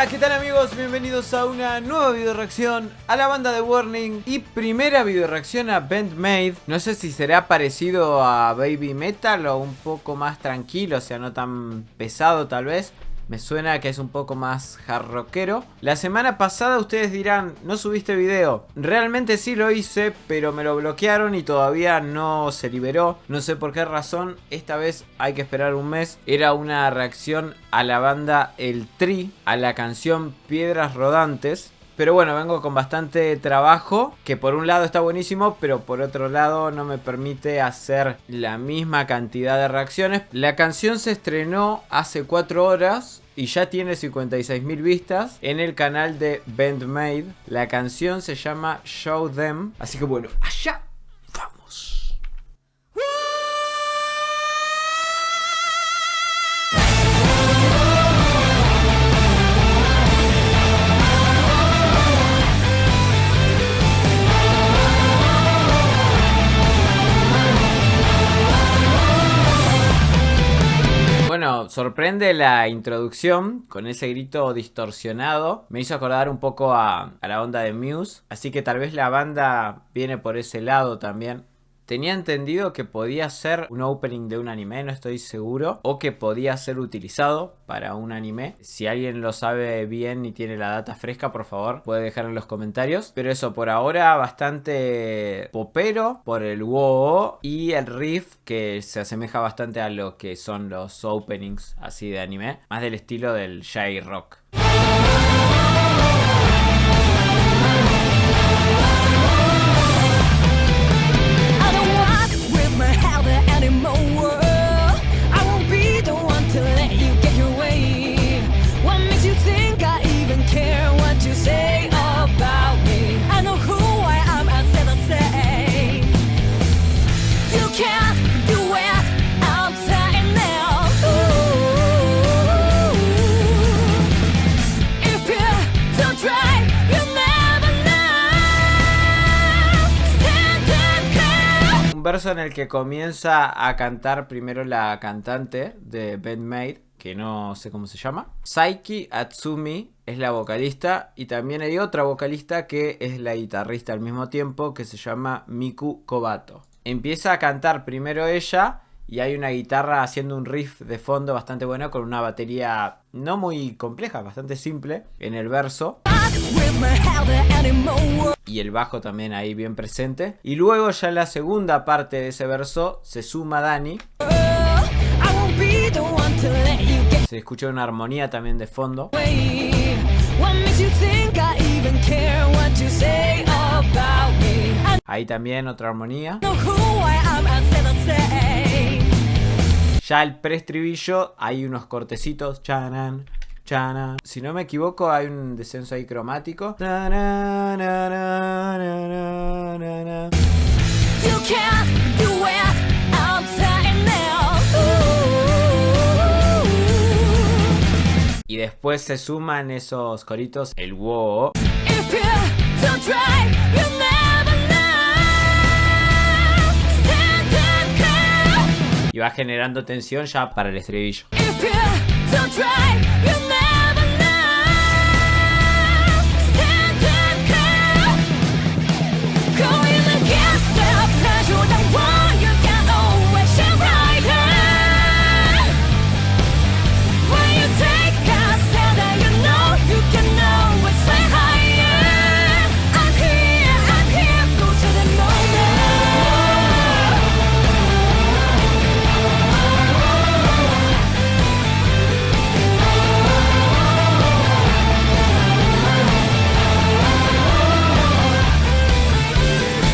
Hola, ¿qué tal amigos? Bienvenidos a una nueva video reacción a la banda de Warning y primera video reacción a Band-Maid. No sé si será parecido a Baby Metal o un poco más tranquilo, o sea, no tan pesado tal vez. Me suena que es un poco más hard rockero. La semana pasada ustedes dirán, no subiste video. Realmente sí lo hice, pero me lo bloquearon y todavía no se liberó. No sé por qué razón, esta vez hay que esperar un mes. Era una reacción a la banda El Tri, a la canción Piedras Rodantes. Pero bueno, vengo con bastante trabajo, que por un lado está buenísimo, pero por otro lado no me permite hacer la misma cantidad de reacciones. La canción se estrenó hace 4 horas y ya tiene 56.000 vistas en el canal de Band-Maid. La canción se llama Show Them, así que bueno, allá vamos. Bueno, sorprende la introducción con ese grito distorsionado. Me hizo acordar un poco a la onda de Muse. Así que tal vez la banda viene por ese lado también. Tenía entendido que podía ser un opening de un anime, no estoy seguro. O que podía ser utilizado para un anime. Si alguien lo sabe bien y tiene la data fresca, por favor, puede dejar en los comentarios. Pero eso, por ahora, bastante popero por el wow y el riff que se asemeja bastante a lo que son los openings así de anime. Más del estilo del J-Rock. Verso en el que comienza a cantar primero la cantante de Band-Maid, que no sé cómo se llama. Saiki Atsumi es la vocalista y también hay otra vocalista que es la guitarrista al mismo tiempo, que se llama Miku Kobato. Empieza a cantar primero ella y hay una guitarra haciendo un riff de fondo bastante bueno con una batería no muy compleja, bastante simple en el verso. Y el bajo también ahí bien presente. Y luego ya en la segunda parte de ese verso se suma Dani. Se escucha una armonía también de fondo. Ahí también otra armonía. Ya el preestribillo hay unos cortecitos. Chanan, chanan. Si no me equivoco hay un descenso ahí cromático. Y después se suman esos coritos. El wow. Y va generando tensión ya para el estribillo.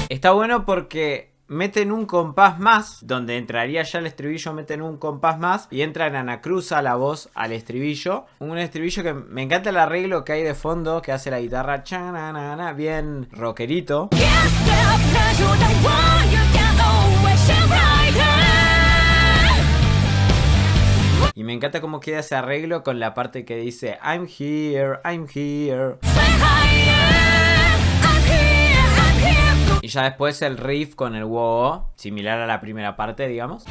Está bueno porque meten un compás más, donde entraría ya el estribillo, meten un compás más y entra en anacruza la voz al estribillo. Un estribillo que me encanta el arreglo que hay de fondo, que hace la guitarra chananana, bien rockerito. Y me encanta cómo queda ese arreglo con la parte que dice I'm here, I'm here. Y ya después el riff con el wow, similar a la primera parte, digamos.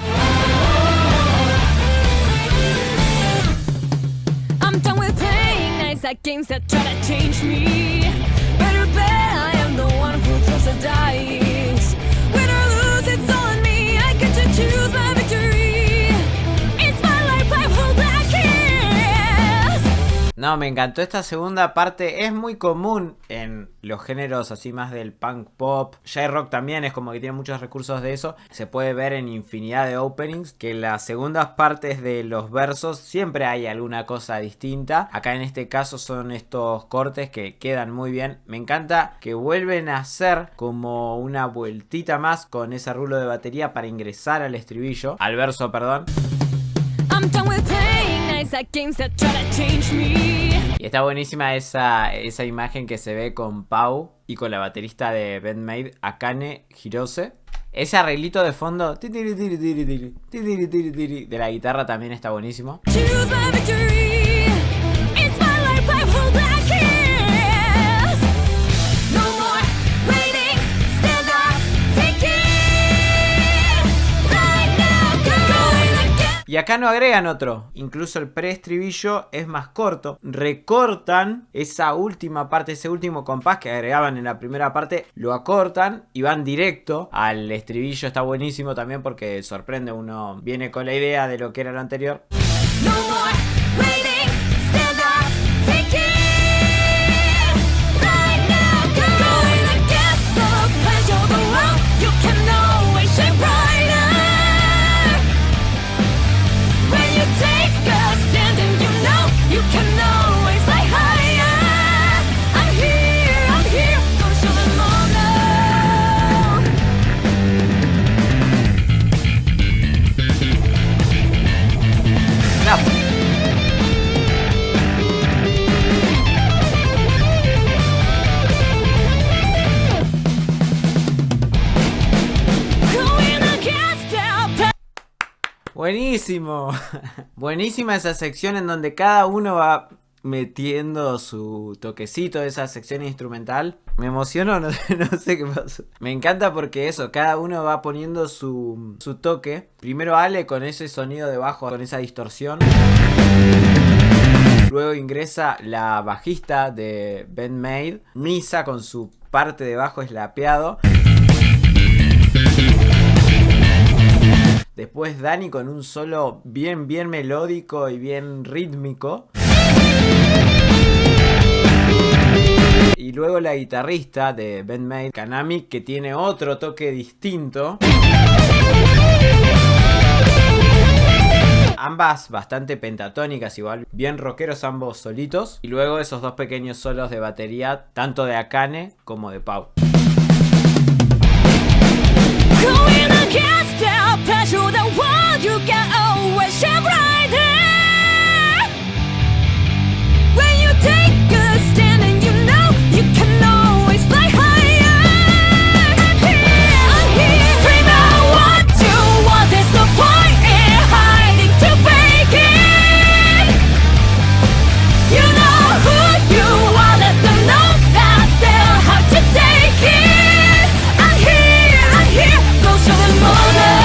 I'm done with playing nice at games that try to change me. Better bet I am the one who throws the dice. Win or lose, it's all on me. I get to choose my victory. It's my life, I hold that kiss. No, me encantó esta segunda parte. Es muy común en los géneros así más del punk pop. J-Rock también es como que tiene muchos recursos de eso. Se puede ver en infinidad de openings que en las segundas partes de los versos siempre hay alguna cosa distinta. Acá en este caso son estos cortes que quedan muy bien. Me encanta que vuelven a hacer como una vueltita más con ese rulo de batería para ingresar al estribillo. Al verso, perdón. I'm done with playing nice at games that try to change me. Y está buenísima esa imagen que se ve con Pau y con la baterista de Band Maid, Akane Hirose. Ese arreglito de fondo de la guitarra también está buenísimo. Choose my victory. It's my life, I hold that kiss. No more waiting, stand up, take it. Right now, going again. Y acá no agregan otro. Incluso el preestribillo es más corto. Recortan esa última parte, ese último compás que agregaban en la primera parte. Lo acortan y van directo al estribillo. Está buenísimo también porque sorprende. Uno viene con la idea de lo que era lo anterior. No more waiting, stand up, take it. Right now, going against the plans. You're the one, you can always shine brighter. When you take a stand and you know you can always fly higher. I'm here, go show them all Bravo. going against the plans. Buenísimo. Buenísima esa sección en donde cada uno va metiendo su toquecito de esa sección instrumental. Me emocionó, no sé qué pasó. Me encanta porque eso, cada uno va poniendo su toque. Primero Ale con ese sonido de bajo, con esa distorsión. Luego ingresa la bajista de Band Maid, Misa con su parte de bajo slapeado. Después Dani con un solo bien melódico y bien rítmico. Y luego la guitarrista de Band Maid, Kanami, que tiene otro toque distinto. Ambas bastante pentatónicas igual, bien rockeros ambos solitos. Y luego esos dos pequeños solos de batería, tanto de Akane como de Pau. Going against the pressure, the world you can always shine brighter. When you take a stand and you know you can always fly higher. I'm here, scream out what you want. There's no point in hiding to break it. You know who you are, let them know that they'll have to take it. I'm here, go show them all now.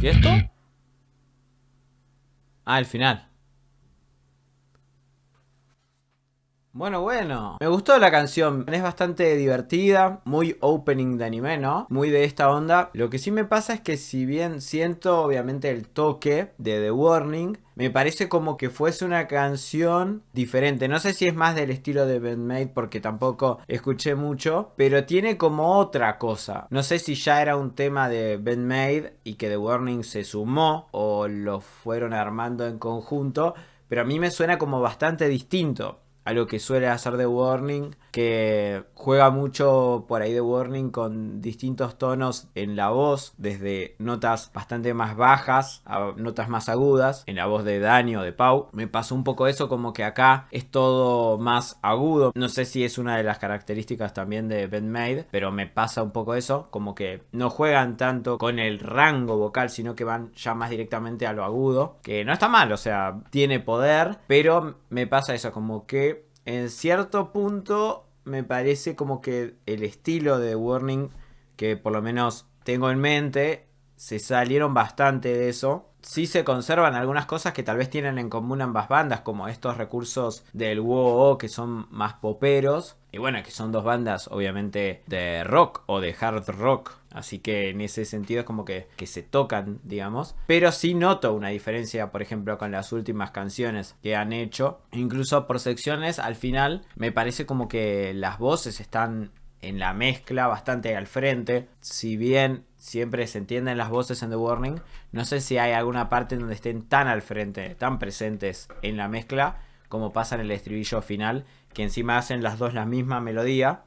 ¿Y esto? Ah, el final. Bueno. Me gustó la canción. Es bastante divertida. Muy opening de anime, ¿no? Muy de esta onda. Lo que sí me pasa es que si bien siento obviamente el toque de The Warning, me parece como que fuese una canción diferente. No sé si es más del estilo de Band Maid porque tampoco escuché mucho, pero tiene como otra cosa. No sé si ya era un tema de Band Maid y que The Warning se sumó o lo fueron armando en conjunto, pero a mí me suena como bastante distinto a lo que suele hacer The Warning que juega mucho por ahí de Warning con distintos tonos en la voz, desde notas bastante más bajas a notas más agudas. En la voz de Dani o de Pau me pasó un poco eso, como que acá es todo más agudo. No sé si es una de las características también de Band-Maid, pero me pasa un poco eso, como que no juegan tanto con el rango vocal, sino que van ya más directamente a lo agudo, que no está mal, o sea, tiene poder, pero me pasa eso, como que en cierto punto me parece como que el estilo de Warning, que por lo menos tengo en mente, se salieron bastante de eso. Sí se conservan algunas cosas que tal vez tienen en común ambas bandas, como estos recursos del WoW que son más poperos. Y bueno, que son dos bandas obviamente de rock o de hard rock. Así que en ese sentido es como que se tocan, digamos. Pero sí noto una diferencia, por ejemplo, con las últimas canciones que han hecho. Incluso por secciones, al final me parece como que las voces están en la mezcla bastante al frente. Si bien siempre se entienden las voces en The Warning, no sé si hay alguna parte donde estén tan al frente, tan presentes en la mezcla, como pasa en el estribillo final, que encima hacen las dos la misma melodía.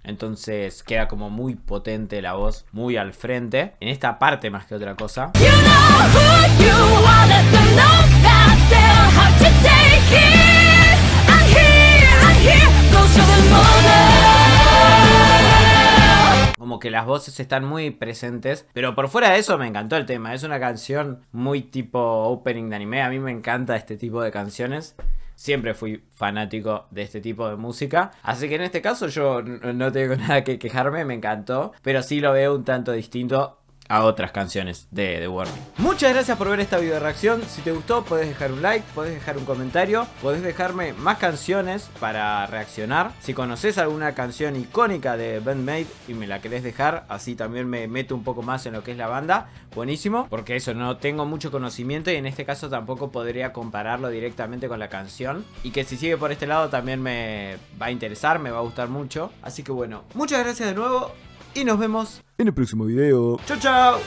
Entonces queda como muy potente la voz, muy al frente, en esta parte más que otra cosa. You know who you are, let them know that they'll have to take it. I'm here, go show them all now. Como que las voces están muy presentes, pero por fuera de eso me encantó el tema. Es una canción muy tipo opening de anime. A mí me encanta este tipo de canciones. Siempre fui fanático de este tipo de música. Así que en este caso yo no tengo nada que quejarme, me encantó. Pero sí lo veo un tanto distinto a otras canciones de The Warning. Muchas gracias por ver esta video reacción. Si te gustó, podés dejar un like, podés dejar un comentario, podés dejarme más canciones para reaccionar. Si conoces alguna canción icónica de Band-Maid y me la querés dejar, así también me meto un poco más en lo que es la banda. Buenísimo, porque eso, no tengo mucho conocimiento y en este caso tampoco podría compararlo directamente con la canción. Y que si sigue por este lado también me va a interesar, me va a gustar mucho. Así que bueno, muchas gracias de nuevo y nos vemos en el próximo video. ¡Chau, chau!